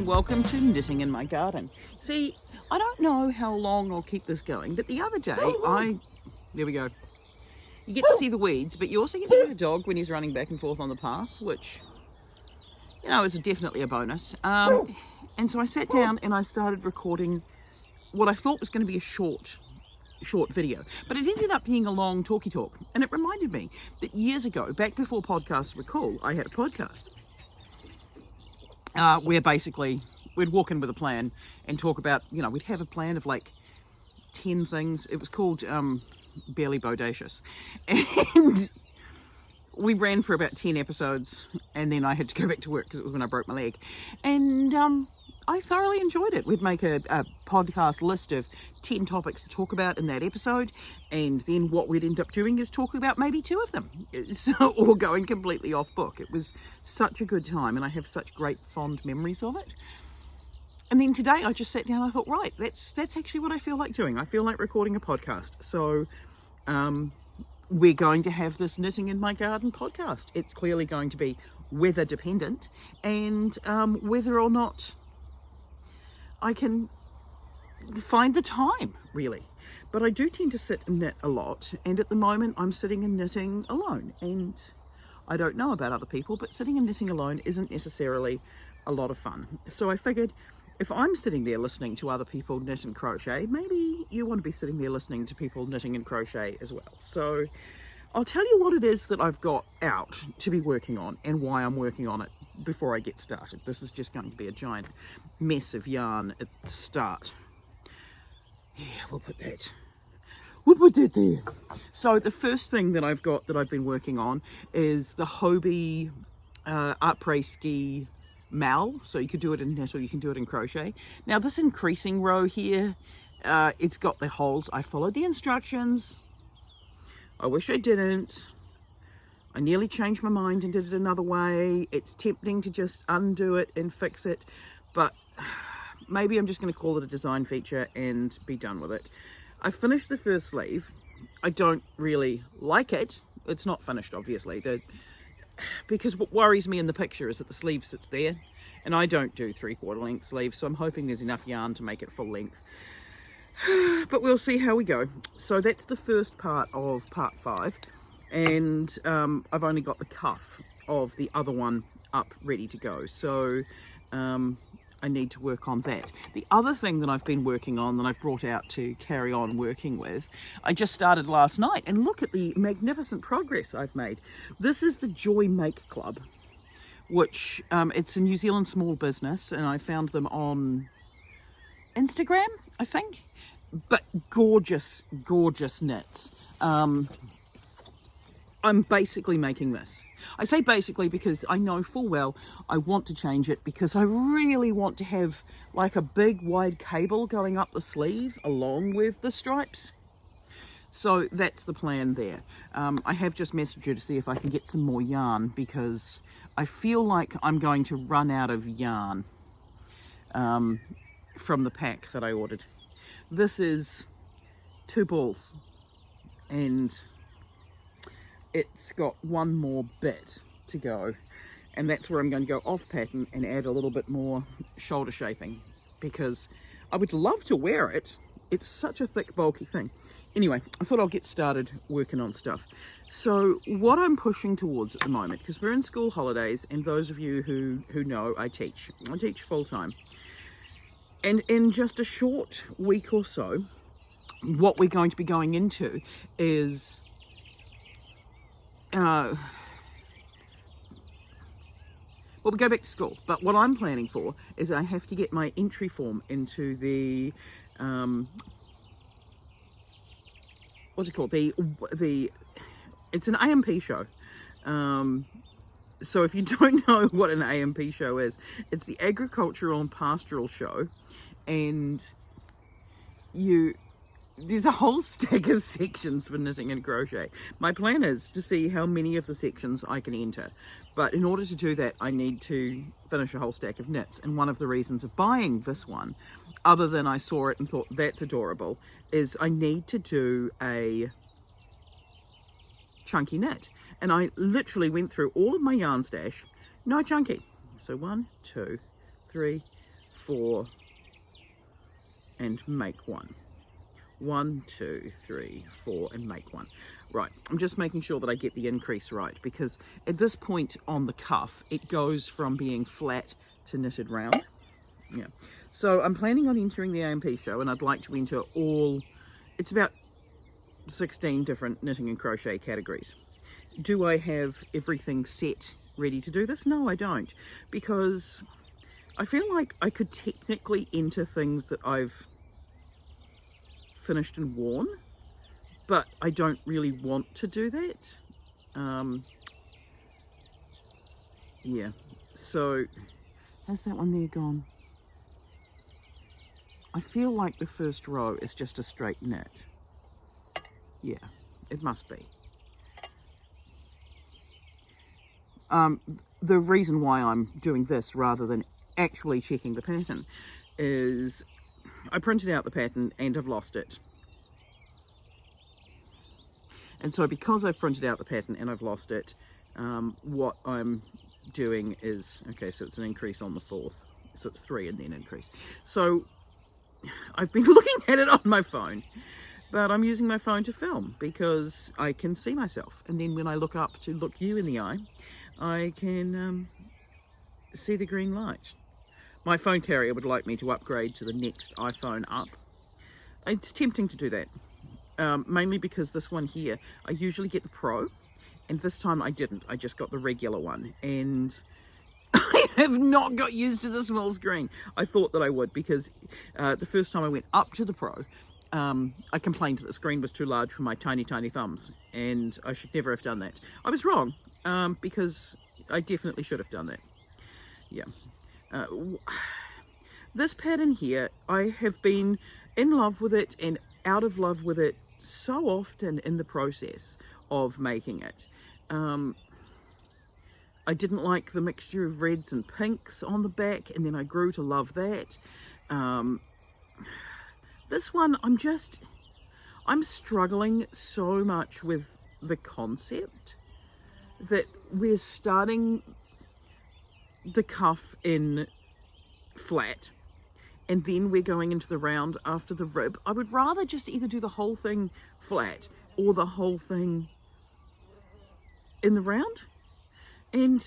welcome to Knitting in My Garden. See, I don't know how long I'll keep this going, but the other day there we go. You get to see the weeds, but you also get to see the dog when he's running back and forth on the path, which, you know, is definitely a bonus. And so I sat down and I started recording what I thought was going to be a short video, but it ended up being a long talky talk. And it reminded me that years ago, back before podcasts were cool, I had a podcast where basically we'd walk in with a plan and talk about, you know, we'd have a plan of like 10 things. It was called Barely Bodacious. And we ran for about 10 episodes, and then I had to go back to work because it was when I broke my leg. And I thoroughly enjoyed it. We'd make a podcast list of 10 topics to talk about in that episode, and then what we'd end up doing is talk about maybe 2 of them, or going completely off book. It was such a good time, and I have such great fond memories of it. And then today I just sat down and I thought, right, that's actually what I feel like doing. I feel like recording a podcast. So we're going to have this Knitting in My Garden podcast. It's clearly going to be weather dependent, and whether or not I can find the time, really. But I do tend to sit and knit a lot, and at the moment I'm sitting and knitting alone. And I don't know about other people, but sitting and knitting alone isn't necessarily a lot of fun. So I figured, if I'm sitting there listening to other people knit and crochet, maybe you want to be sitting there listening to people knitting and crochet as well. So I'll tell you what it is that I've got out to be working on and why I'm working on it before I get started. This is just going to be a giant mess of yarn at the start. Yeah, we'll put that there. So the first thing that I've got that I've been working on is the Hobie après ski mal. So you could do it in knit or you can do it in crochet. Now this increasing row here, it's got the holes. I followed the instructions. I wish I didn't. I nearly changed my mind and did it another way. It's tempting to just undo it and fix it, but maybe I'm just going to call it a design feature and be done with it. I finished the first sleeve. I don't really like it. It's not finished, obviously, because what worries me in the picture is that the sleeve sits there, and I don't do 3/4 length sleeves, so I'm hoping there's enough yarn to make it full length. But we'll see how we go. So that's the first part of part 5, and I've only got the cuff of the other one up ready to go, so I need to work on that. The other thing that I've been working on that I've brought out to carry on working with, I just started last night, and look at the magnificent progress I've made. This is the Joy Make Club, which it's a New Zealand small business, and I found them on Instagram, I think. But gorgeous knits. I'm basically making this. I say basically because I know full well I want to change it, because I really want to have like a big wide cable going up the sleeve along with the stripes. So that's the plan there. I have just messaged you to see if I can get some more yarn, because I feel like I'm going to run out of yarn from the pack that I ordered. This is 2 balls, and it's got one more bit to go, and that's where I'm going to go off pattern and add a little bit more shoulder shaping, because I would love to wear it. It's such a thick, bulky thing. Anyway, I thought I'll get started working on stuff. So what I'm pushing towards at the moment, because we're in school holidays, and those of you who know, I teach full-time. And in just a short week or so, what we're going to be going into is well, we go back to school, but what I'm planning for is I have to get my entry form into the what's it called, it's an AMP show. So if you don't know what an AMP show is, it's the Agricultural and Pastoral Show, and there's a whole stack of sections for knitting and crochet. My plan is to see how many of the sections I can enter, but in order to do that I need to finish a whole stack of knits. And one of the reasons of buying this one, other than I saw it and thought that's adorable, is I need to do a chunky knit. And I literally went through all of my yarn stash, no chunky. So 1, 2, 3, 4, and make 1. 1, 2, 3, 4, and make 1. Right, I'm just making sure that I get the increase right, because at this point on the cuff, it goes from being flat to knitted round. Yeah. So I'm planning on entering the AMP show, and I'd like to enter all, it's about 16 different knitting and crochet categories. Do I have everything set, ready to do this? No, I don't, because I feel like I could technically enter things that I've finished and worn, but I don't really want to do that. Yeah, so how's that one there gone? I feel like the first row is just a straight knit. Yeah, it must be. The reason why I'm doing this rather than actually checking the pattern is I printed out the pattern and I've lost it. And so because I've printed out the pattern and I've lost it, what I'm doing is, okay, so it's an increase on the 4th. So it's 3 and then increase. So I've been looking at it on my phone, but I'm using my phone to film because I can see myself. And then when I look up to look you in the eye, I can see the green light. My phone carrier would like me to upgrade to the next iPhone up. It's tempting to do that, mainly because this one here, I usually get the Pro, and this time I didn't. I just got the regular one, and I have not got used to the small screen. I thought that I would, because the first time I went up to the Pro, I complained that the screen was too large for my tiny, tiny thumbs, and I should never have done that. I was wrong, because I definitely should have done that. Yeah. This pattern here, I have been in love with it and out of love with it so often in the process of making it. I didn't like the mixture of reds and pinks on the back, and then I grew to love that. This one, I'm struggling so much with the concept that we're starting the cuff in flat and then we're going into the round after the rib. I would rather just either do the whole thing flat or the whole thing in the round. And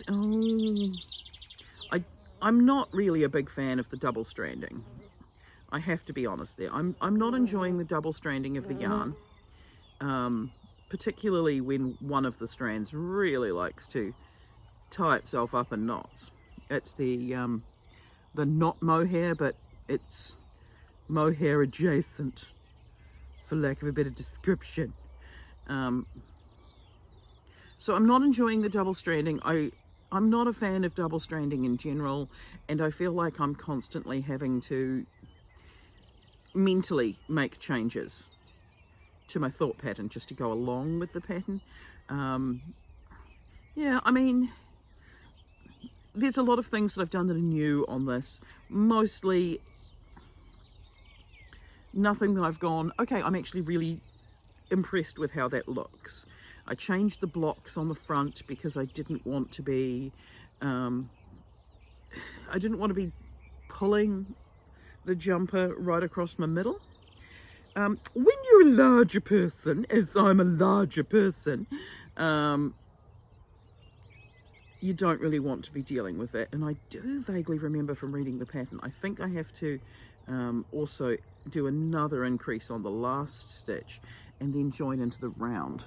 I'm not really a big fan of the double stranding. I have to be honest there. I'm not enjoying the double stranding of the yarn, particularly when one of the strands really likes to tie itself up in knots. It's the knot mohair, but it's mohair adjacent, for lack of a better description. So I'm not enjoying the double stranding. I'm not a fan of double stranding in general, and I feel like I'm constantly having to mentally make changes to my thought pattern just to go along with the pattern. Yeah, I mean, there's a lot of things that I've done that are new on this. Mostly nothing that I've gone, okay, I'm actually really impressed with how that looks. I changed the blocks on the front because I didn't want to be, pulling the jumper right across my middle. When you're a larger person, as I'm a larger person, you don't really want to be dealing with that. And I do vaguely remember from reading the pattern, I think I have to also do another increase on the last stitch and then join into the round.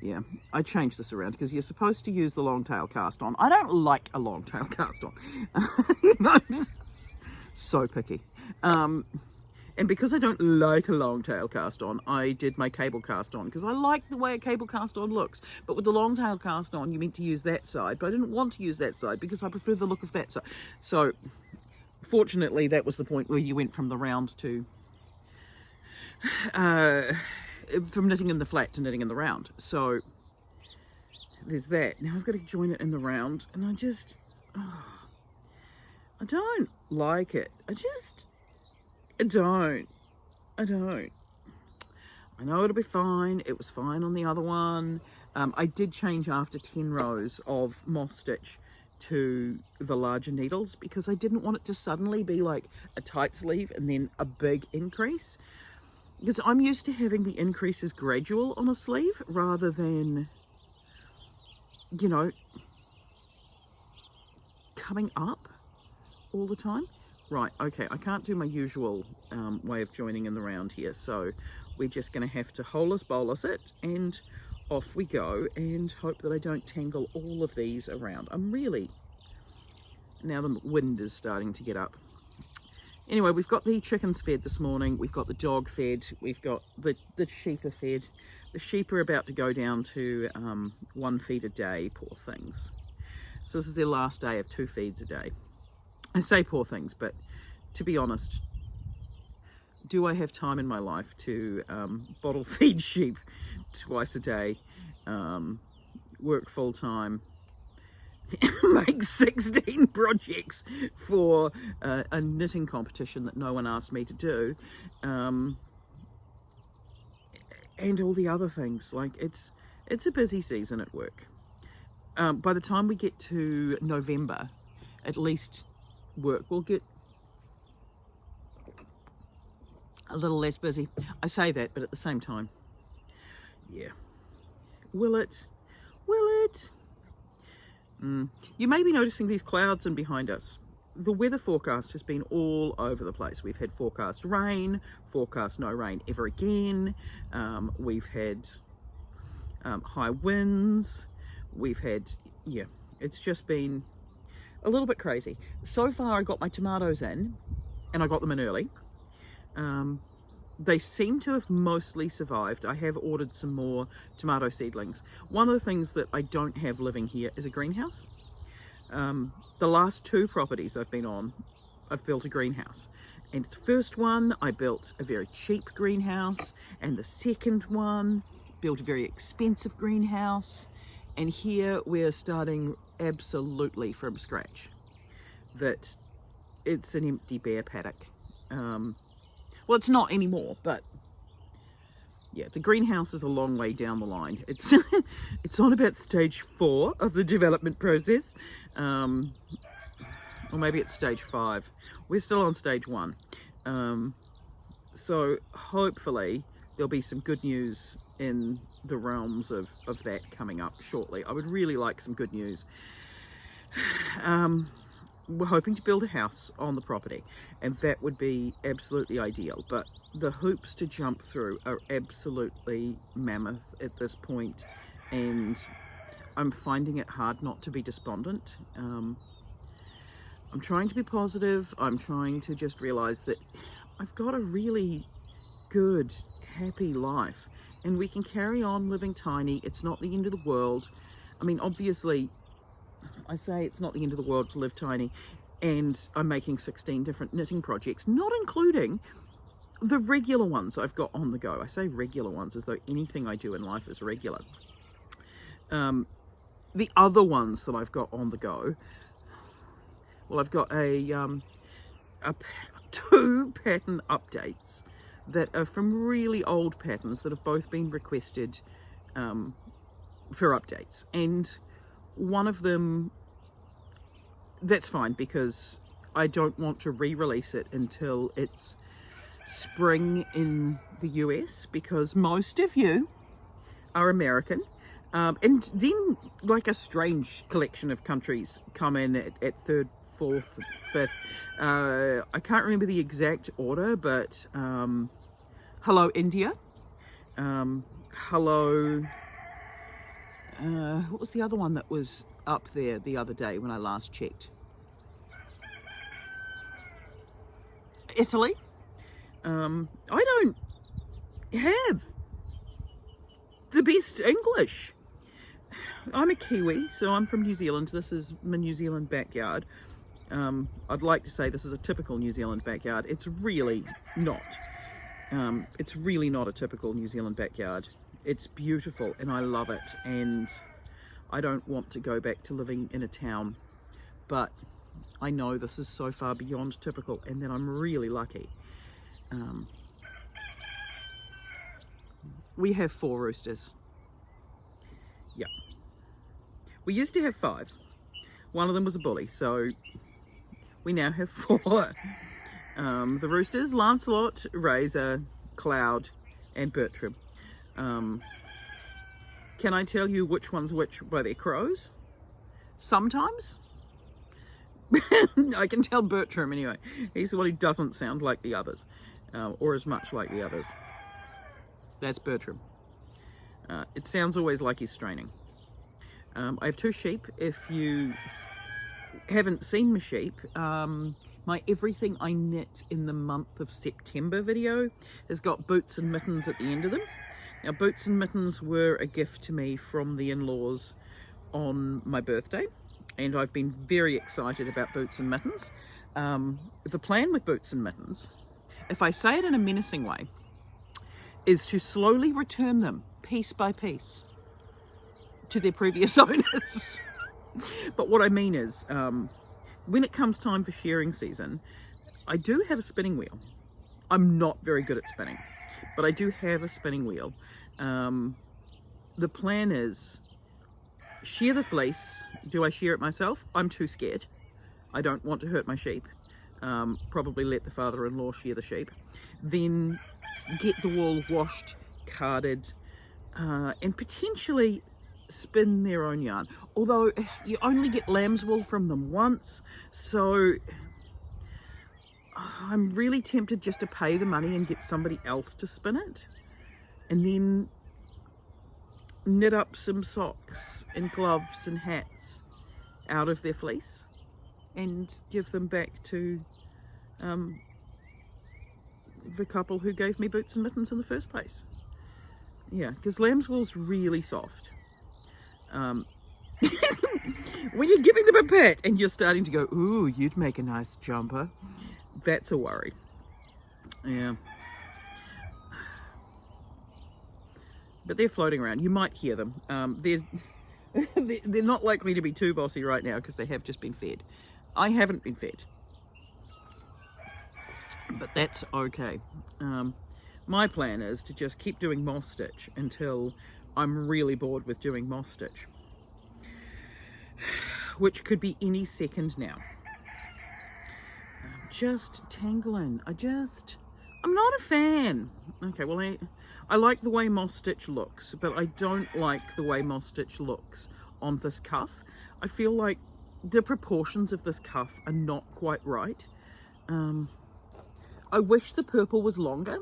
Yeah, I changed this around because you're supposed to use the long tail cast on. I don't like a long tail cast on. I'm so picky. And because I don't like a long tail cast on, I did my cable cast on because I like the way a cable cast on looks. But with the long tail cast on, you meant to use that side, but I didn't want to use that side because I prefer the look of that side. So fortunately, that was the point where you went from the round to, from knitting in the flat to knitting in the round. So there's that. Now I've got to join it in the round, and I don't like it. I don't. I know it'll be fine. It was fine on the other one. I did change after 10 rows of moss stitch to the larger needles because I didn't want it to suddenly be like a tight sleeve and then a big increase, because I'm used to having the increases gradual on a sleeve rather than, you know, coming up all the time. Right, okay, I can't do my usual way of joining in the round here, so we're just going to have to holus bolus it, and off we go, and hope that I don't tangle all of these around. Now the wind is starting to get up. Anyway, we've got the chickens fed this morning, we've got the dog fed, we've got the sheep are fed. The sheep are about to go down to 1 feed a day, poor things. So this is their last day of 2 feeds a day. I say poor things, but to be honest, do I have time in my life to bottle feed sheep twice a day, work full time, make 16 projects for a knitting competition that no one asked me to do, and all the other things? Like, it's a busy season at work. By the time we get to November, at least work will get a little less busy. I say that, but at the same time, yeah. Will it? You may be noticing these clouds in behind us. The weather forecast has been all over the place. We've had forecast rain, forecast no rain ever again. We've had high winds. We've had, yeah, it's just been a little bit crazy. So far I got my tomatoes in, and I got them in early. They seem to have mostly survived. I have ordered some more tomato seedlings. One of the things that I don't have living here is a greenhouse. The last 2 properties I've been on, I've built a greenhouse. And the first one, I built a very cheap greenhouse, and the second one, built a very expensive greenhouse. And here we're starting absolutely from scratch. That it's an empty bare paddock. Well, it's not anymore, but yeah, the greenhouse is a long way down the line. It's it's on about stage 4 of the development process, or maybe it's stage 5. We're still on stage 1. So hopefully there'll be some good news in the realms of that coming up shortly. I would really like some good news. We're hoping to build a house on the property, and that would be absolutely ideal, but the hoops to jump through are absolutely mammoth at this point, and I'm finding it hard not to be despondent. I'm trying to be positive. I'm trying to just realize that I've got a really good, happy life, and we can carry on living tiny. It's not the end of the world. I mean, obviously, I say it's not the end of the world to live tiny, and I'm making 16 different knitting projects, not including the regular ones I've got on the go. I say regular ones as though anything I do in life is regular. The other ones that I've got on the go, well, I've got 2 pattern updates that are from really old patterns that have both been requested for updates, and one of them, that's fine because I don't want to re-release it until it's spring in the US, because most of you are American, and then like a strange collection of countries come in at 3rd, 4th, 5th. I can't remember the exact order, but hello India, hello, what was the other one that was up there the other day when I last checked? Italy. I don't have the best English. I'm a Kiwi, so I'm from New Zealand. This is my New Zealand backyard. I'd like to say this is a typical New Zealand backyard. It's really not. It's really not a typical New Zealand backyard. It's beautiful and I love it, and I don't want to go back to living in a town, but I know this is so far beyond typical, and then I'm really lucky. We have 4 roosters. Yeah. We used to have 5. One of them was a bully, so we now have 4. The roosters, Lancelot, Razor, Cloud, and Bertram. Can I tell you which one's which by their crows? Sometimes. I can tell Bertram anyway. He's the one who doesn't sound like the others, or as much like the others. That's Bertram. It sounds always like he's straining. I have 2 sheep. If you haven't seen my sheep, my Everything I Knit in the Month of September video has got boots and mittens at the end of them. Now, boots and mittens were a gift to me from the in-laws on my birthday, and I've been very excited about boots and mittens. The plan with boots and mittens, if I say it in a menacing way, is to slowly return them piece by piece to their previous owners. But what I mean is, when it comes time for shearing season, I do have a spinning wheel. I'm not very good at spinning, but I do have a spinning wheel. The plan is shear the fleece. Do I shear it myself? I'm too scared. I don't want to hurt my sheep. Probably let the father-in-law shear the sheep. Then get the wool washed, carded, and potentially spin their own yarn. Although you only get lamb's wool from them once, so I'm really tempted just to pay the money and get somebody else to spin it, and then knit up some socks and gloves and hats out of their fleece and give them back to the couple who gave me boots and mittens in the first place. Yeah, because lamb's wool's really soft. When you're giving them a pet and you're starting to go, ooh, you'd make a nice jumper, that's a worry. Yeah. But they're floating around. You might hear them. They're not likely to be too bossy right now because they have just been fed. I haven't been fed, but that's okay. My plan is to just keep doing moss stitch until I'm really bored with doing moss stitch, which could be any second now. Just tangling. I'm not a fan. Okay, well, I like the way moss stitch looks, but I don't like the way moss stitch looks on this cuff. I feel like the proportions of this cuff are not quite right. I wish the purple was longer.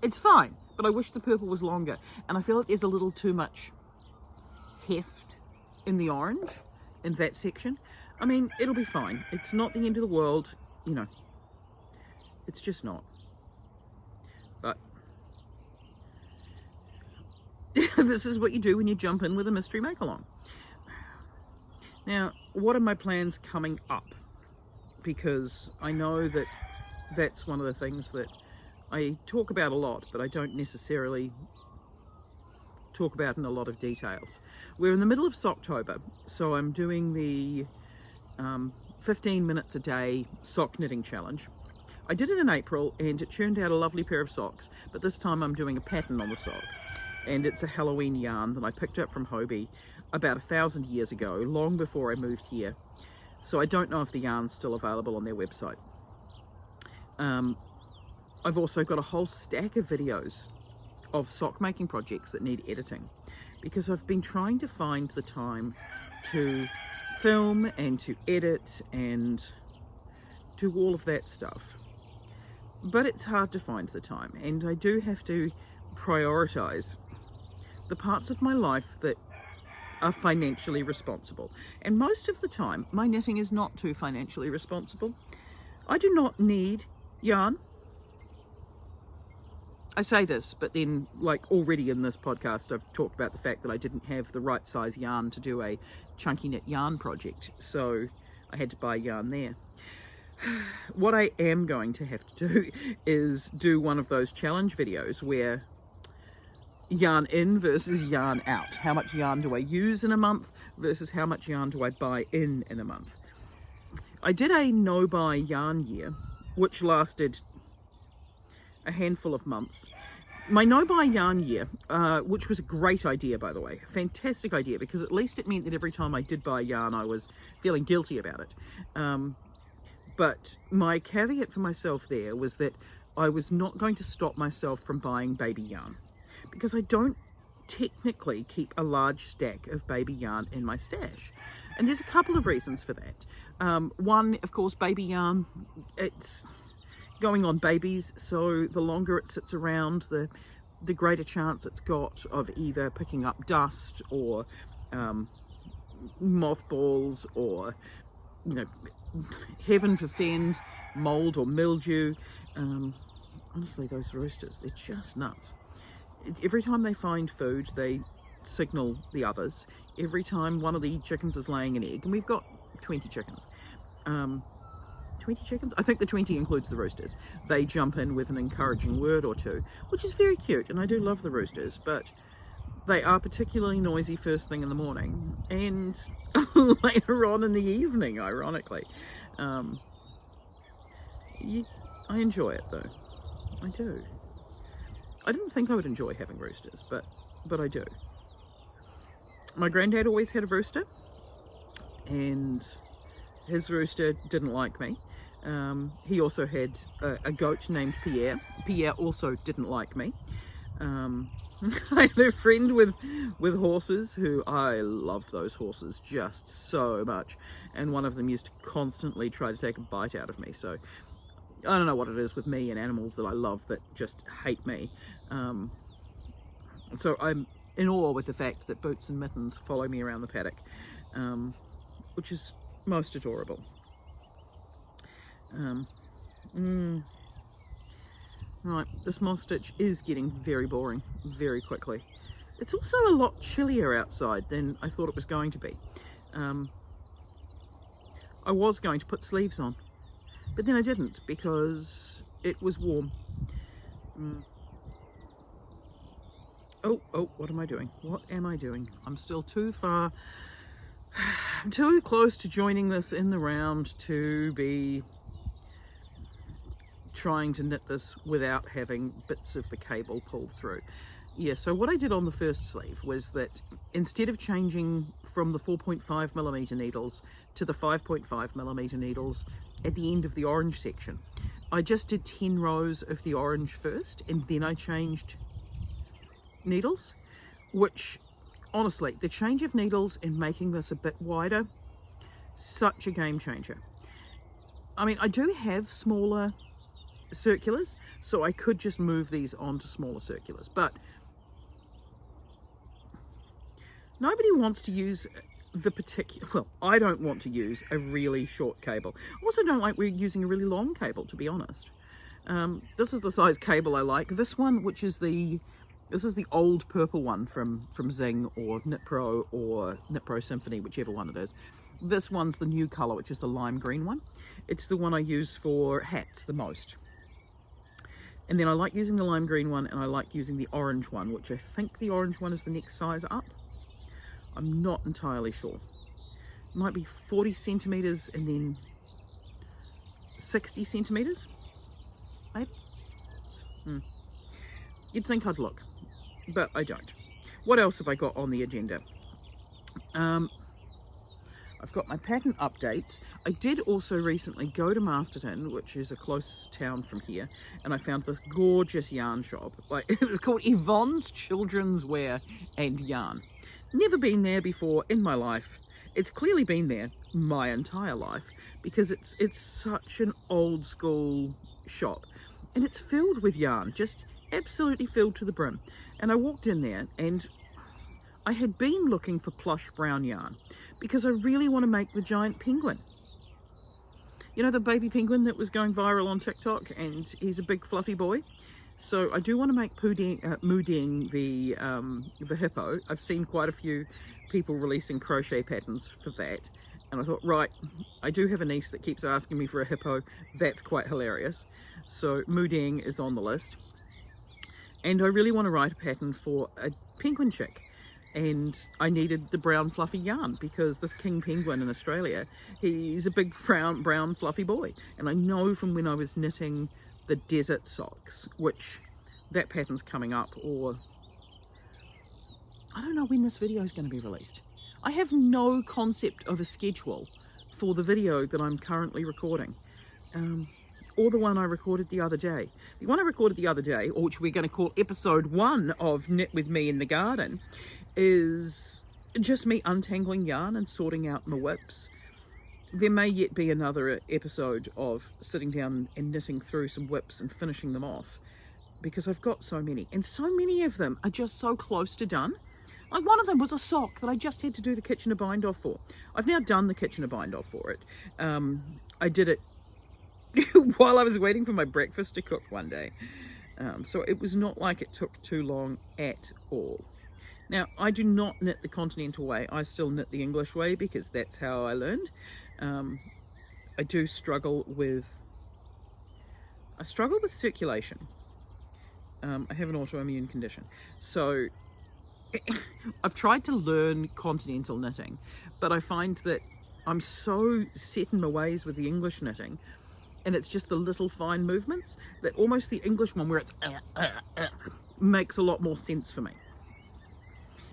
It's fine, but I wish the purple was longer. And I feel like there's a little too much heft in the orange in that section. I mean, it'll be fine. It's not the end of the world, you know. It's just not. But this is what you do when you jump in with a mystery make-along. Now, what are my plans coming up? Because I know that that's one of the things that I talk about a lot, but I don't necessarily talk about in a lot of details. We're in the middle of Socktober, so I'm doing the 15 minutes a day sock knitting challenge. I did it in April and it churned out a lovely pair of socks, but this time I'm doing a pattern on the sock, and it's a Halloween yarn that I picked up from Hobie about 1,000 years ago, long before I moved here. So I don't know if the yarn's still available on their website. I've also got a whole stack of videos of sock making projects that need editing, because I've been trying to find the time to film and to edit and do all of that stuff. But it's hard to find the time, and I do have to prioritize the parts of my life that are financially responsible. And most of the time, my knitting is not too financially responsible. I do not need yarn. I say this, but then, like, already in this podcast, I've talked about the fact that I didn't have the right size yarn to do a chunky knit yarn project, so I had to buy yarn there. What I am going to have to do is do one of those challenge videos where yarn in versus yarn out. How much yarn do I use in a month versus how much yarn do I buy in a month? I did a no-buy yarn year, which lasted a handful of months, my no-buy yarn year, which was a great idea, by the way, fantastic idea, because at least it meant that every time I did buy yarn, I was feeling guilty about it. But my caveat for myself there was that I was not going to stop myself from buying baby yarn, because I don't technically keep a large stack of baby yarn in my stash. And there's a couple of reasons for that. One, of course, baby yarn, it's going on babies, so the longer it sits around, the greater chance it's got of either picking up dust or mothballs or, you know, heaven forfend, mold or mildew. Honestly, those roosters, they're just nuts. Every time they find food, they signal the others. Every time one of the chickens is laying an egg, and we've got 20 chickens. 20 chickens? I think the 20 includes the roosters. They jump in with an encouraging word or two, which is very cute, and I do love the roosters, but they are particularly noisy first thing in the morning and later on in the evening, ironically. I enjoy it though. I do. I didn't think I would enjoy having roosters, but I do. My granddad always had a rooster, and his rooster didn't like me. He also had a goat named Pierre. Pierre also didn't like me. I had a friend with horses who I loved those horses just so much, and one of them used to constantly try to take a bite out of me. So I don't know what it is with me and animals that I love that just hate me. So I'm in awe with the fact that Boots and Mittens follow me around the paddock, which is most adorable. Right, this moss stitch is getting very boring very quickly. It's also a lot chillier outside than I thought it was going to be. I was going to put sleeves on, but then I didn't because it was warm. Oh, what am I doing? What am I doing? I'm still too far. I'm too close to joining this in the round to be trying to knit this without having bits of the cable pulled through. Yeah, so what I did on the first sleeve was that instead of changing from the 4.5mm needles to the 5.5mm needles at the end of the orange section, I just did 10 rows of the orange first, and then I changed needles, which honestly, the change of needles and making this a bit wider, such a game changer. I mean, I do have smaller circulars, so I could just move these onto smaller circulars, but nobody wants to use the particular, well, I don't want to use a really short cable. I also don't like using a really long cable, to be honest. This is the size cable I like. This one, which is this is the old purple one from Zing or Knit Pro or Knit Pro Symphony, whichever one it is. This one's the new color, which is the lime green one. It's the one I use for hats the most. And then I like using the lime green one, and I like using the orange one, which I think the orange one is the next size up. I'm not entirely sure. It might be 40 centimeters and then 60 centimeters, maybe? You'd think I'd look, but I don't. What else have I got on the agenda? I've got my pattern updates. I did also recently go to Masterton, which is a close town from here, and I found this gorgeous yarn shop. Like, it was called Yvonne's Children's Wear and Yarn. Never been there before in my life. It's clearly been there my entire life because it's such an old school shop, and it's filled with yarn, just absolutely filled to the brim. And I walked in there and I had been looking for plush brown yarn because I really want to make the giant penguin. You know, the baby penguin that was going viral on TikTok, and he's a big fluffy boy. So I do want to make Mooding the hippo. I've seen quite a few people releasing crochet patterns for that, and I thought, right, I do have a niece that keeps asking me for a hippo. That's quite hilarious. So Mooding is on the list. And I really want to write a pattern for a penguin chick. And I needed the brown fluffy yarn because this king penguin in Australia, he's a big brown fluffy boy. And I know from when I was knitting the desert socks, which that pattern's coming up, or I don't know when this video is going to be released. I have no concept of a schedule for the video that I'm currently recording, or the one I recorded the other day. The one I recorded the other day, or which we're going to call episode 1 of Knit With Me in the Garden, is just me untangling yarn and sorting out my whips. There may yet be another episode of sitting down and knitting through some whips and finishing them off, because I've got so many, and so many of them are just so close to done. Like, one of them was a sock that I just had to do the Kitchener bind off for. I've now done the Kitchener bind off for it. I did it while I was waiting for my breakfast to cook one day. So it was not like it took too long at all. Now, I do not knit the continental way. I still knit the English way because that's how I learned. I do struggle with circulation. I have an autoimmune condition. So I've tried to learn continental knitting, but I find that I'm so set in my ways with the English knitting, and it's just the little fine movements, that almost the English one, where it's makes a lot more sense for me.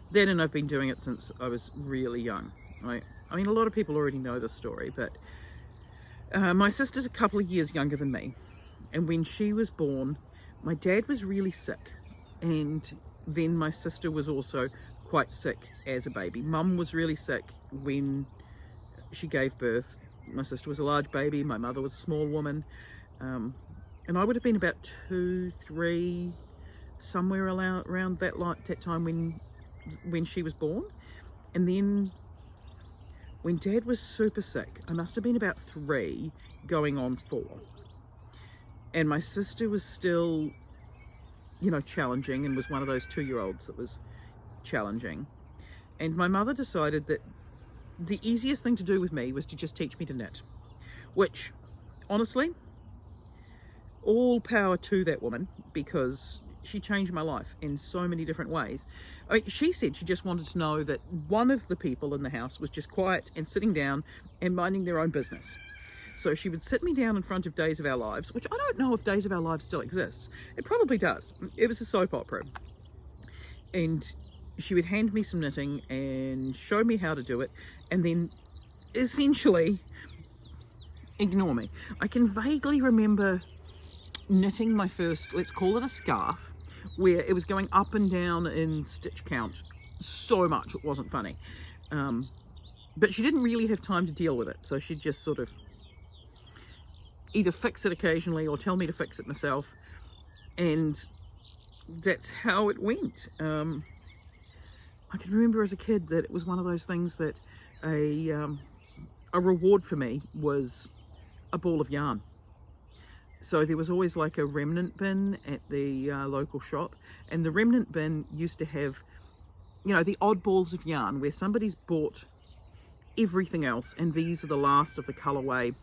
Then, and I've been doing it since I was really young. I mean, a lot of people already know this story, but my sister's a couple of years younger than me, and when she was born, my dad was really sick, and then my sister was also quite sick as a baby. Mum was really sick when she gave birth. My sister was a large baby, my mother was a small woman, and I would have been about 2, 3, somewhere around that time when she was born. And then when Dad was super sick, I must have been about 3 going on 4, and my sister was still, you know, challenging, and was one of those 2-year-olds that was challenging. And my mother decided that the easiest thing to do with me was to just teach me to knit, which, honestly, all power to that woman, because she changed my life in so many different ways. I mean, she said she just wanted to know that one of the people in the house was just quiet and sitting down and minding their own business. So she would sit me down in front of Days of Our Lives, which I don't know if Days of Our Lives still exists. It probably does. It was a soap opera. And she would hand me some knitting and show me how to do it, and then essentially ignore me. I can vaguely remember knitting my first, let's call it a scarf, where it was going up and down in stitch count so much it wasn't funny. But she didn't really have time to deal with it, so she'd just sort of either fix it occasionally or tell me to fix it myself, and that's how it went. I can remember as a kid that it was one of those things that a reward for me was a ball of yarn. So there was always like a remnant bin at the local shop, and the remnant bin used to have, you know, the odd balls of yarn where somebody's bought everything else, and these are the last of the colorway,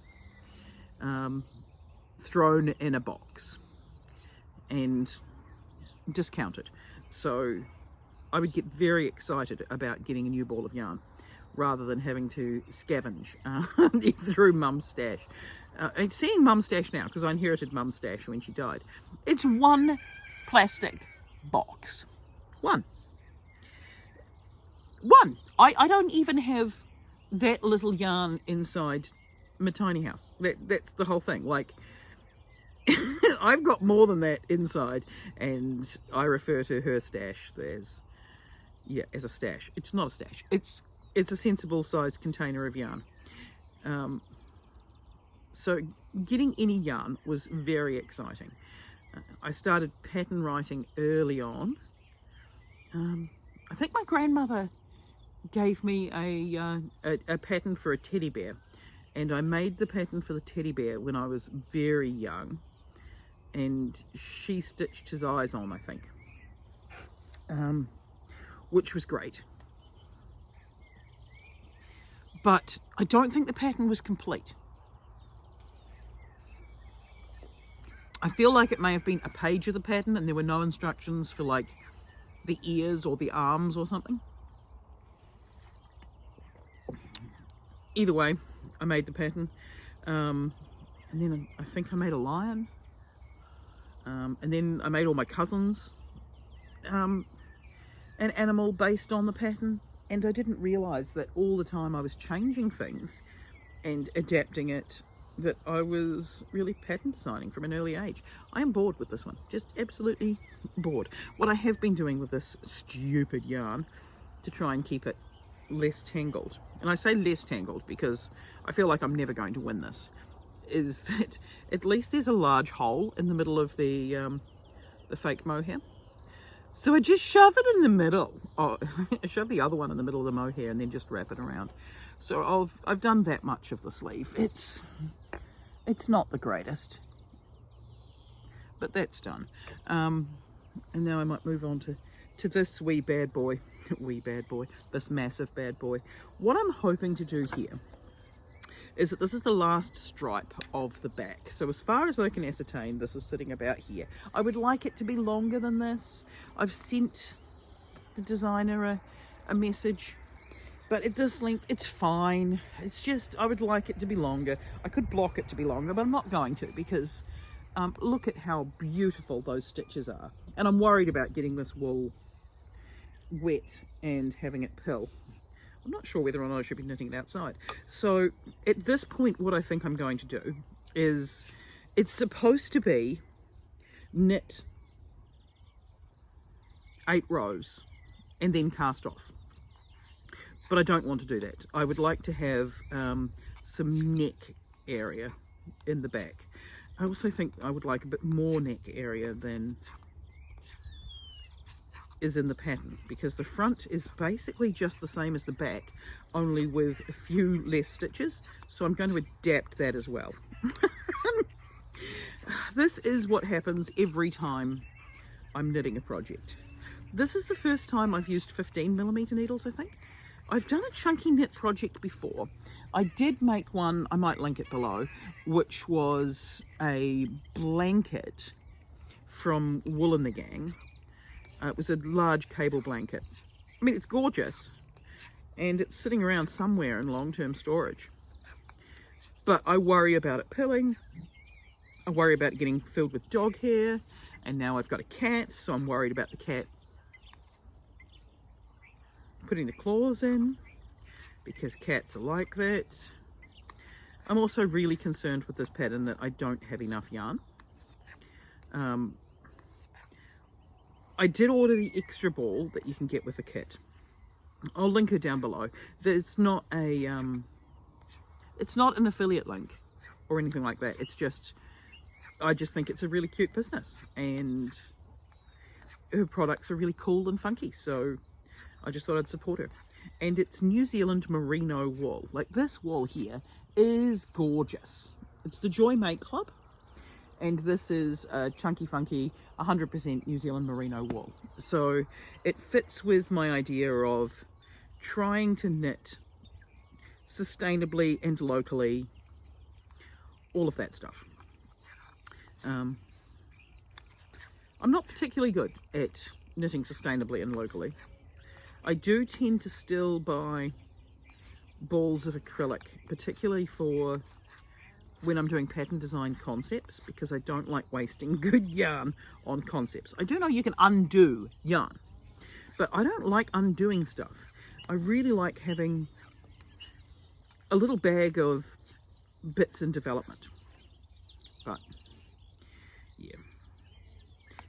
thrown in a box and discounted. So I would get very excited about getting a new ball of yarn rather than having to scavenge through Mum's stash. And seeing Mum's stash now, because I inherited Mum's stash when she died, it's one plastic box. One. I don't even have that little yarn inside my tiny house. That's the whole thing. Like, I've got more than that inside, and I refer to her stash as a stash. It's not a stash. It's a sensible sized container of yarn. So getting any yarn was very exciting. I started pattern writing early on. I think my grandmother gave me a pattern for a teddy bear, and I made the pattern for the teddy bear when I was very young, and she stitched his eyes on, I think, which was great. But I don't think the pattern was complete. I feel like it may have been a page of the pattern and there were no instructions for like the ears or the arms or something. Either way, I made the pattern, and then I think I made a lion. And then I made all my cousins an animal based on the pattern, and I didn't realize that all the time I was changing things and adapting it, that I was really pattern designing from an early age. I am bored with this one, just absolutely bored. What I have been doing with this stupid yarn to try and keep it less tangled, and I say less tangled because I feel like I'm never going to win this, is that at least there's a large hole in the middle of the fake mohair. So I just shove it in the middle. Oh, I shove the other one in the middle of the mohair and then just wrap it around. So I've done that much of the sleeve. It's not the greatest, but that's done. And now I might move on to this wee bad boy, this massive bad boy. What I'm hoping to do here is that this is the last stripe of the back. So as far as I can ascertain, this is sitting about here. I would like it to be longer than this. I've sent the designer a message, but at this length, it's fine. It's just, I would like it to be longer. I could block it to be longer, but I'm not going to, because look at how beautiful those stitches are. And I'm worried about getting this wool wet and having it pill. I'm not sure whether or not I should be knitting it outside. So at this point, what I think I'm going to do is, it's supposed to be knit 8 rows and then cast off. But I don't want to do that. I would like to have some neck area in the back. I also think I would like a bit more neck area than is in the pattern, because the front is basically just the same as the back, only with a few less stitches. So I'm going to adapt that as well. This is what happens every time I'm knitting a project. This is the first time I've used 15mm needles, I think. I've done a chunky knit project before. I did make one, I might link it below, which was a blanket from Wool and the Gang. It was a large cable blanket. I mean, it's gorgeous, and it's sitting around somewhere in long-term storage. But I worry about it pilling. I worry about it getting filled with dog hair, and now I've got a cat, so I'm worried about the cat putting the claws in, because cats are like that. I'm also really concerned with this pattern that I don't have enough yarn. I did order the extra ball that you can get with the kit. I'll link her down below. There's not a, it's not an affiliate link or anything like that. It's just, I just think it's a really cute business, and her products are really cool and funky. So I just thought I'd support her. And it's New Zealand merino wool. Like, this wool here is gorgeous. It's the Joy Mate Club. And this is a chunky funky 100% New Zealand merino wool. So it fits with my idea of trying to knit sustainably and locally, all of that stuff. I'm not particularly good at knitting sustainably and locally. I do tend to still buy balls of acrylic, particularly for when I'm doing pattern design concepts, because I don't like wasting good yarn on concepts. I do know you can undo yarn, but I don't like undoing stuff. I really like having a little bag of bits in development. But yeah.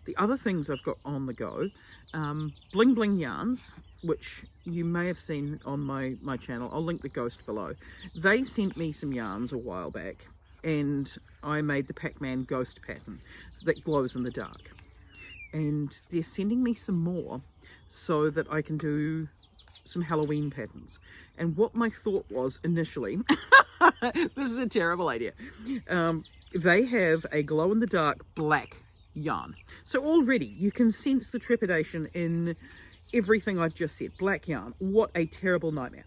The other things I've got on the go, Bling Bling Yarns, which you may have seen on my channel. I'll link the ghost below. They sent me some yarns a while back, and I made the Pac-Man ghost pattern that glows in the dark. And they're sending me some more so that I can do some Halloween patterns. And what my thought was initially, this is a terrible idea. They have a glow-in-the-dark black yarn. So already you can sense the trepidation in everything I've just said. Black yarn, what a terrible nightmare.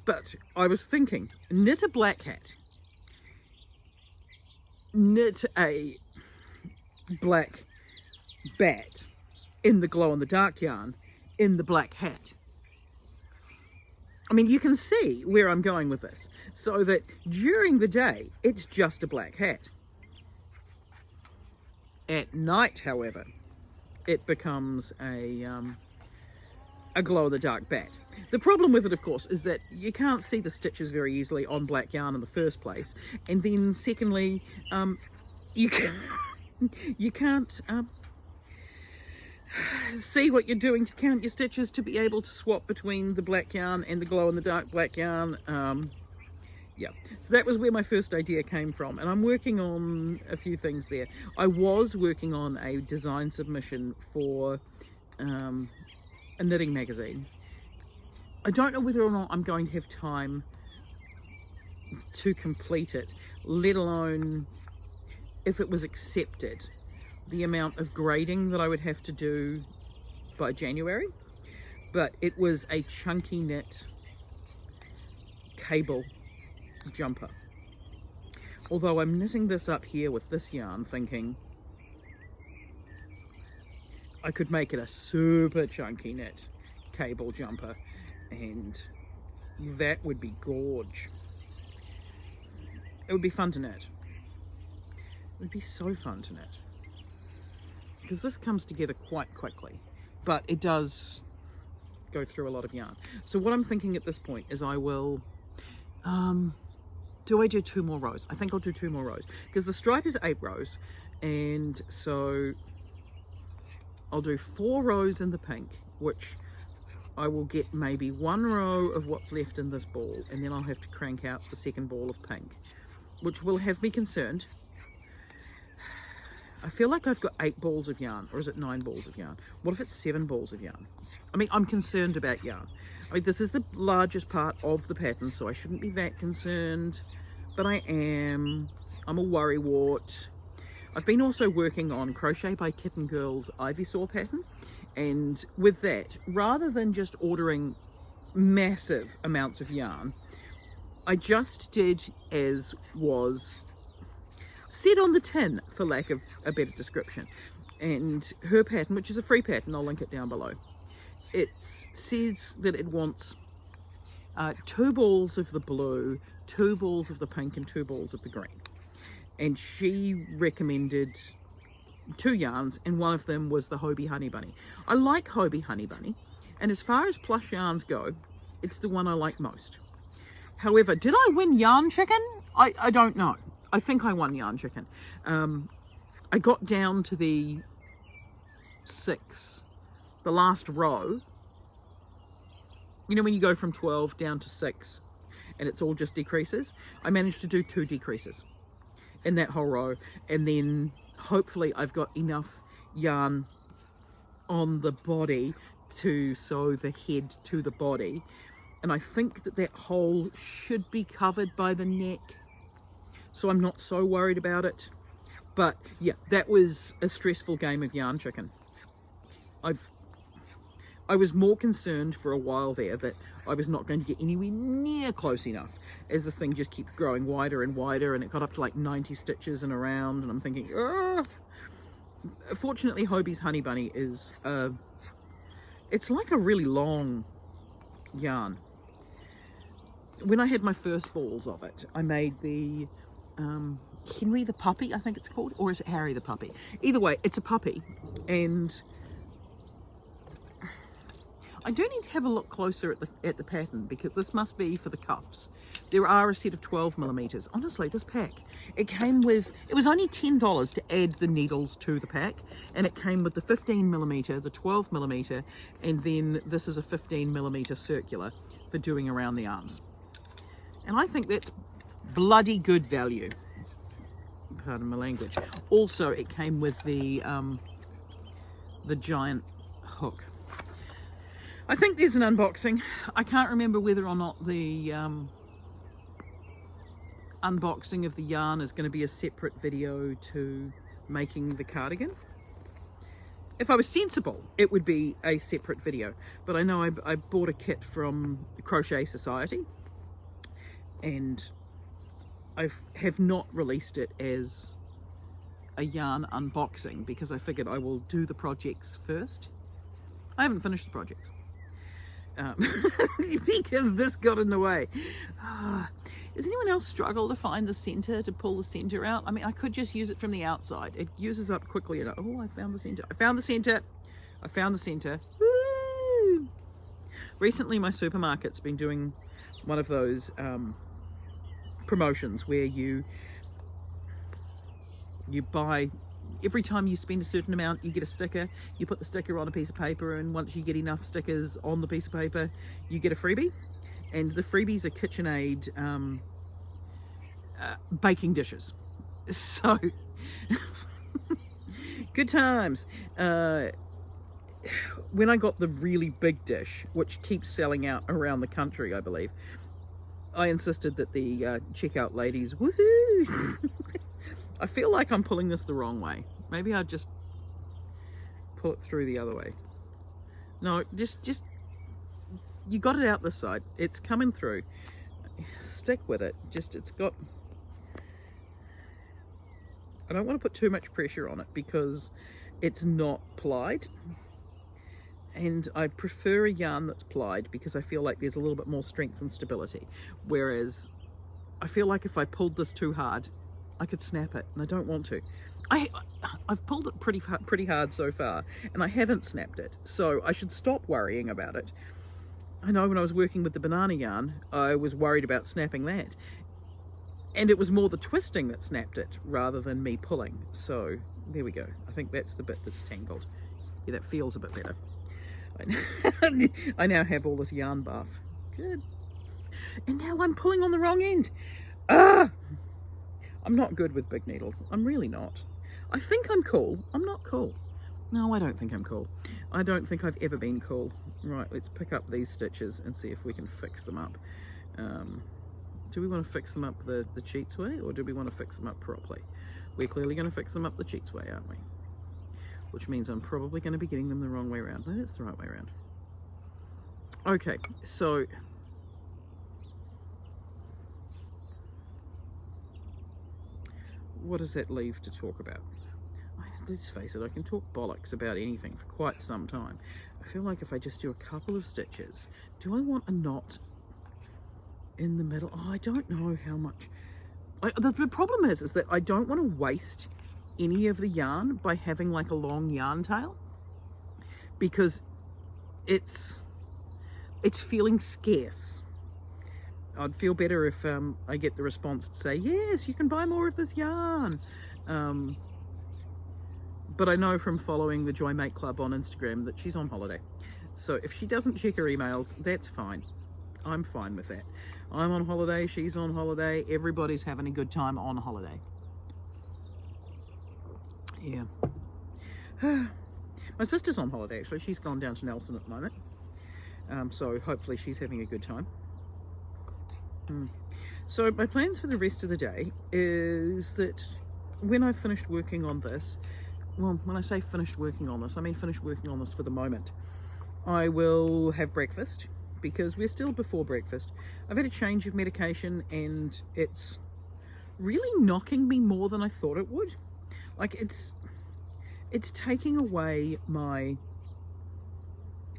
But I was thinking, knit a black hat. Knit a black bat in the glow-in-the-dark yarn in the black hat. I mean, you can see where I'm going with this, so that during the day, it's just a black hat. At night, however, it becomes a glow-in-the-dark bat. The problem with it, of course, is that you can't see the stitches very easily on black yarn in the first place, and then secondly, you can't see what you're doing to count your stitches to be able to swap between the black yarn and the glow-in-the-dark black yarn. Yeah, so that was where my first idea came from, and I'm working on a few things there. I was working on a design submission for a knitting magazine. I don't know whether or not I'm going to have time to complete it, let alone if it was accepted, the amount of grading that I would have to do by January. But it was a chunky knit cable jumper. Although I'm knitting this up here with this yarn thinking I could make it a super chunky knit cable jumper, and that would be gorge. It would be fun to knit. It would be so fun to knit, because this comes together quite quickly, but it does go through a lot of yarn. So what I'm thinking at this point is I will do I do 2 more rows? I think I'll do 2 more rows, because the stripe is 8 rows, and so I'll do 4 rows in the pink, which I will get maybe 1 row of what's left in this ball, and then I'll have to crank out the second ball of pink, which will have me concerned. I feel like I've got 8 balls of yarn, or is it 9 balls of yarn? What if it's 7 balls of yarn? I mean, I'm concerned about yarn. I mean, this is the largest part of the pattern, so I shouldn't be that concerned, but I am. I'm a worrywart. I've been also working on Crochet by Kitten Girl's Ivysaur pattern, and with that, rather than just ordering massive amounts of yarn, I just did as was said on the tin, for lack of a better description. And her pattern, which is a free pattern, I'll link it down below, it says that it wants 2 balls of the blue, 2 balls of the pink, and 2 balls of the green. And she recommended 2 yarns, and one of them was the Hobie Honey Bunny. I like Hobie Honey Bunny, and as far as plush yarns go, it's the one I like most. However, did I win Yarn Chicken? I don't know. I think I won Yarn Chicken. I got down to the 6, the last row. You know when you go from 12 down to 6 and it's all just decreases? I managed to do 2 decreases in that whole row, and then hopefully I've got enough yarn on the body to sew the head to the body, and I think that that hole should be covered by the neck, so I'm not so worried about it. But yeah, that was a stressful game of Yarn Chicken. I was more concerned for a while there that I was not going to get anywhere near close enough, as this thing just keeps growing wider and wider, and it got up to like 90 stitches in a round, and I'm thinking, ah. Fortunately, Hobie's Honey Bunny is, it's like a really long yarn. When I had my first balls of it, I made the Henry the Puppy, I think it's called, or is it Harry the Puppy? Either way, it's a puppy, and I do need to have a look closer at the pattern, because this must be for the cuffs. There are a set of 12mm. Honestly, this pack, it came with, it was only $10 to add the needles to the pack, and it came with the 15mm, the 12mm, and then this is a 15mm circular for doing around the arms. And I think that's bloody good value. Pardon my language. Also, it came with the giant hook. I think there's an unboxing. I can't remember whether or not the unboxing of the yarn is going to be a separate video to making the cardigan. If I was sensible, it would be a separate video. But I know I bought a kit from Crochet Society, and I have not released it as a yarn unboxing because I figured I will do the projects first. I haven't finished the projects. Because this got in the way. Does anyone else struggle to find the center, to pull the center out? I mean, I could just use it from the outside. It uses up quickly enough. Oh, I found the center. I found the center. I found the center. Woo! Recently, my supermarket's been doing one of those promotions where you buy, every time you spend a certain amount, you get a sticker. You put the sticker on a piece of paper, and once you get enough stickers on the piece of paper, you get a freebie. And the freebies are KitchenAid baking dishes. So, good times. When I got the really big dish, which keeps selling out around the country, I believe, I insisted that the checkout ladies, woohoo! I feel like I'm pulling this the wrong way. Maybe I'll just pull it through the other way. No, just you got it out this side. It's coming through. Stick with it. It's got... I don't want to put too much pressure on it because it's not plied. And I prefer a yarn that's plied because I feel like there's a little bit more strength and stability. Whereas I feel like if I pulled this too hard, I could snap it, and I don't want to. I've pulled it pretty hard so far, and I haven't snapped it. So I should stop worrying about it. I know when I was working with the banana yarn, I was worried about snapping that. And it was more the twisting that snapped it rather than me pulling. So there we go. I think that's the bit that's tangled. Yeah, that feels a bit better. I now have all this yarn buff. Good. And now I'm pulling on the wrong end. Ah! I'm not good with big needles. I'm really not. I think I'm cool. I'm not cool. No, I don't think I'm cool. I don't think I've ever been cool. Right, let's pick up these stitches and see if we can fix them up. Do we want to fix them up the cheats way, or do we want to fix them up properly? We're clearly going to fix them up the cheats way, aren't we? Which means I'm probably going to be getting them the wrong way around. No, that's the right way around. Okay, so what does that leave to talk about? Let's face it, I can talk bollocks about anything for quite some time. I feel like if I just do a couple of stitches, do I want a knot in the middle? Oh, I don't know how much. The problem is that I don't want to waste any of the yarn by having like a long yarn tail, because it's feeling scarce. I'd feel better if I get the response to say, yes, you can buy more of this yarn. But I know from following the Joy Make Club on Instagram that she's on holiday. So if she doesn't check her emails, that's fine. I'm fine with that. I'm on holiday, she's on holiday, everybody's having a good time on holiday. Yeah. My sister's on holiday, actually. She's gone down to Nelson at the moment. So hopefully she's having a good time. So my plans for the rest of the day is that when I've finished working on this, well, when I say finished working on this, I mean finished working on this for the moment, I will have breakfast, because we're still before breakfast. I've had a change of medication and it's really knocking me more than I thought it would. Like it's taking away my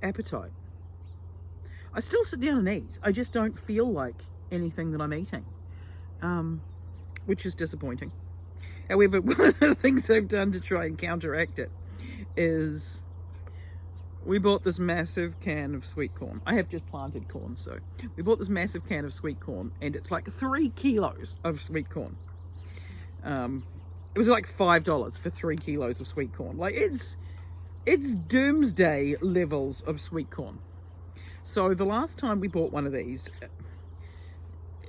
appetite. I still sit down and eat. I just don't feel like anything that I'm eating, which is disappointing. However, one of the things I've done to try and counteract it is we bought this massive can of sweet corn. I have just planted corn, so we bought this massive can of sweet corn, and it's like 3 kilos of sweet corn. It was like $5 for 3 kilos of sweet corn. Like it's doomsday levels of sweet corn. So the last time we bought one of these,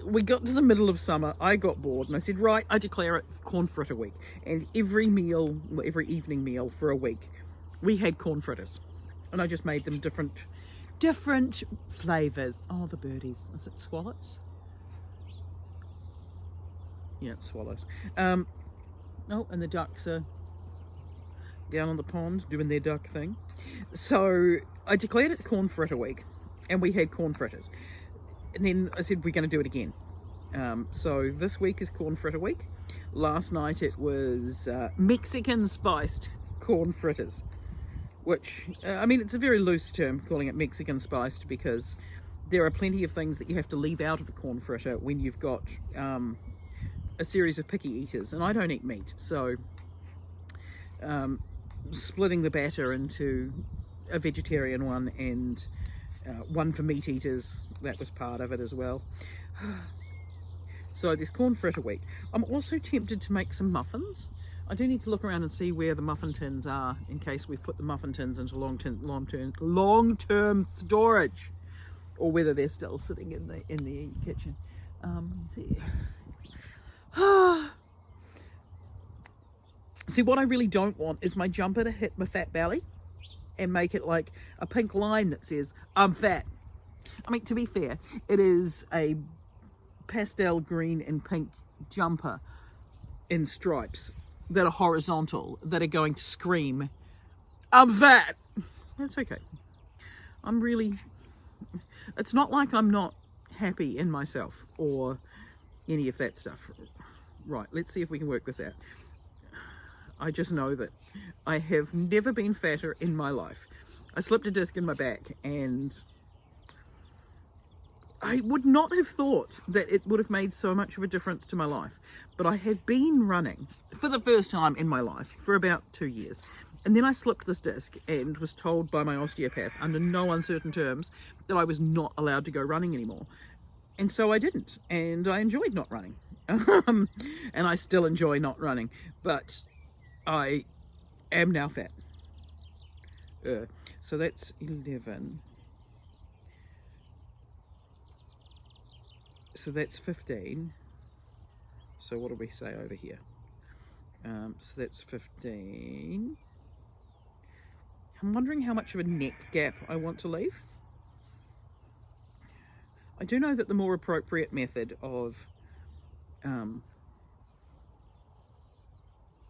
we got to the middle of summer, I got bored, and I said, right, I declare it corn fritter week. And every evening meal for a week, we had corn fritters. And I just made them different flavours. Oh, the birdies. Is it swallows? Yeah, it's swallows. Oh, and the ducks are down on the pond doing their duck thing. So I declared it corn fritter week, and we had corn fritters. And then I said, we're going to do it again. So this week is corn fritter week. Last night it was Mexican spiced corn fritters, which, I mean, it's a very loose term calling it Mexican spiced, because there are plenty of things that you have to leave out of a corn fritter when you've got a series of picky eaters, and I don't eat meat, so splitting the batter into a vegetarian one and one for meat eaters, that was part of it as well. So there's corn fritter wheat. I'm also tempted to make some muffins. I do need to look around and see where the muffin tins are in case we've put the muffin tins into long-term storage, or whether they're still sitting in the kitchen. Let's see. See, what I really don't want is my jumper to hit my fat belly and make it like a pink line that says, I'm fat. I mean, to be fair, it is a pastel green and pink jumper in stripes that are horizontal, that are going to scream, I'm fat. That's okay. It's not like I'm not happy in myself or any of that stuff. Right, let's see if we can work this out. I just know that I have never been fatter in my life. I slipped a disc in my back, and I would not have thought that it would have made so much of a difference to my life. But I had been running for the first time in my life for about 2 years. And then I slipped this disc and was told by my osteopath under no uncertain terms that I was not allowed to go running anymore. And so I didn't. And I enjoyed not running. And I still enjoy not running. But I am now fat. So that's 11. So that's 15. So what do we say over here? So that's 15. I'm wondering how much of a neck gap I want to leave. I do know that the more appropriate method of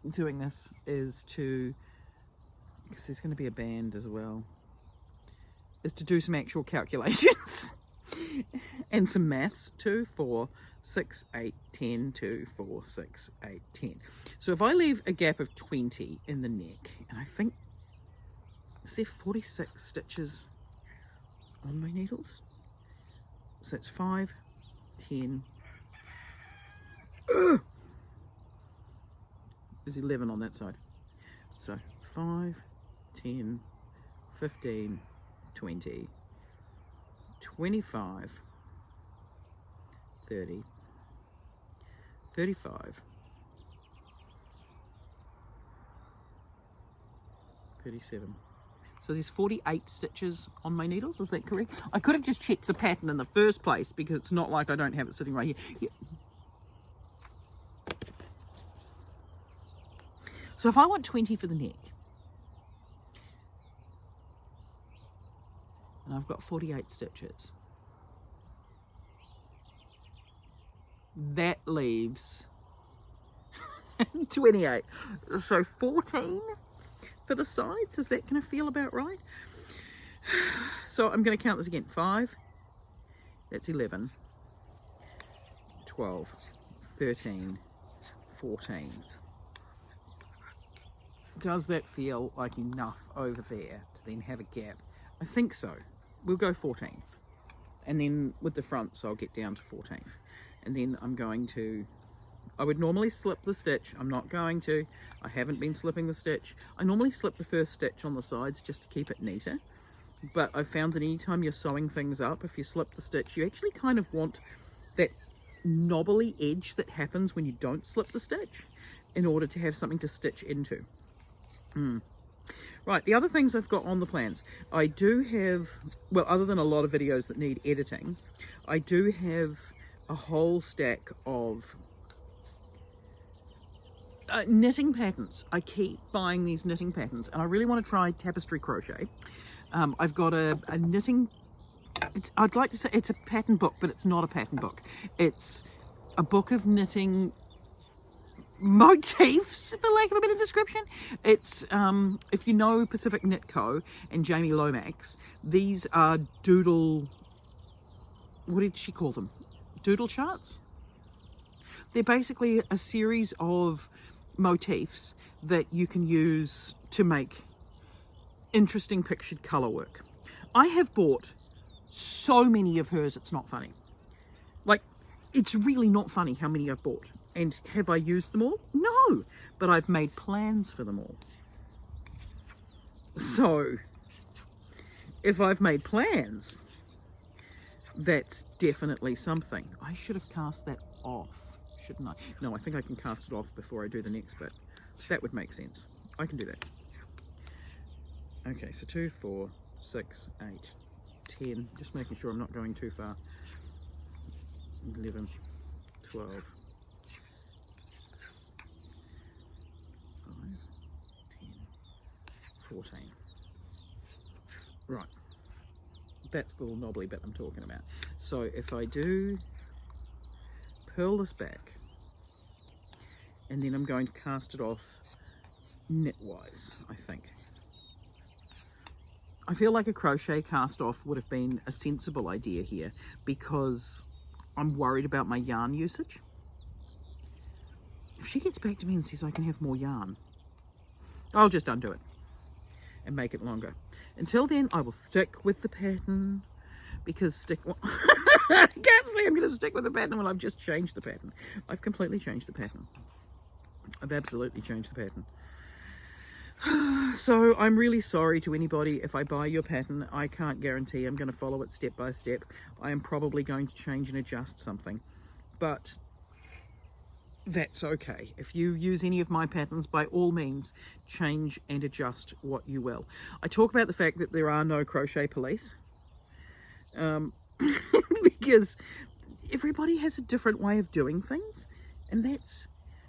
doing this is to, because there's going to be a band as well, is to do some actual calculations and some maths. 2, 4, 6, 8, 10, 2, 4, 6, 8, 10. So if I leave a gap of 20 in the neck, and I think, is there 46 stitches on my needles? So that's 5, 10, there's 11 on that side. So 5, 10, 15, 20, 25, 30, 35, 37. So there's 48 stitches on my needles, is that correct? I could have just checked the pattern in the first place because it's not like I don't have it sitting right here. Yeah. So if I want 20 for the neck, and I've got 48 stitches, that leaves 28. So 14 for the sides. Is that going to feel about right? So I'm going to count this again. 5, that's 11, 12, 13, 14. Does that feel like enough over there to then have a gap? I think so. We'll go 14. And then with the fronts, I'll get down to 14. And then I'm going to, I would normally slip the stitch. I'm not going to. I haven't been slipping the stitch. I normally slip the first stitch on the sides just to keep it neater. But I've found that anytime you're sewing things up, if you slip the stitch, you actually kind of want that knobbly edge that happens when you don't slip the stitch in order to have something to stitch into. Right, the other things I've got on the plans, I do have, well, other than a lot of videos that need editing, I do have a whole stack of knitting patterns. I keep buying these knitting patterns, and I really want to try tapestry crochet. I've got a knitting, I'd like to say it's a pattern book, but it's not a pattern book. It's a book of knitting motifs, for lack of a better description. It's if you know Pacific Knit Co and Jamie Lomax, these are doodle, what did she call them, doodle charts. They're basically a series of motifs that you can use to make interesting pictured color work. I have bought So many of hers, it's not funny. Like, it's really not funny how many I've bought. And have I used them all? No, but I've made plans for them all. So, if I've made plans, that's definitely something. I should have cast that off, shouldn't I? No, I think I can cast it off before I do the next bit. That would make sense. I can do that. Okay, so 2, 4, 6, 8, 10. Just making sure I'm not going too far. 11, 12, 5, 10, 14. Right. That's the little knobbly bit I'm talking about. So if I do purl this back, and then I'm going to cast it off knitwise, I think. I feel like a crochet cast off would have been a sensible idea here because I'm worried about my yarn usage. If she gets back to me and says I can have more yarn, I'll just undo it and make it longer. Until then, I will stick with the pattern because I can't say I'm going to stick with the pattern when I've just changed the pattern. I've completely changed the pattern. I've absolutely changed the pattern. So I'm really sorry to anybody if I buy your pattern. I can't guarantee I'm going to follow it step by step. I am probably going to change and adjust something, but that's okay. If you use any of my patterns, by all means, change and adjust what you will. I talk about the fact that there are no crochet police, because everybody has a different way of doing things, and that's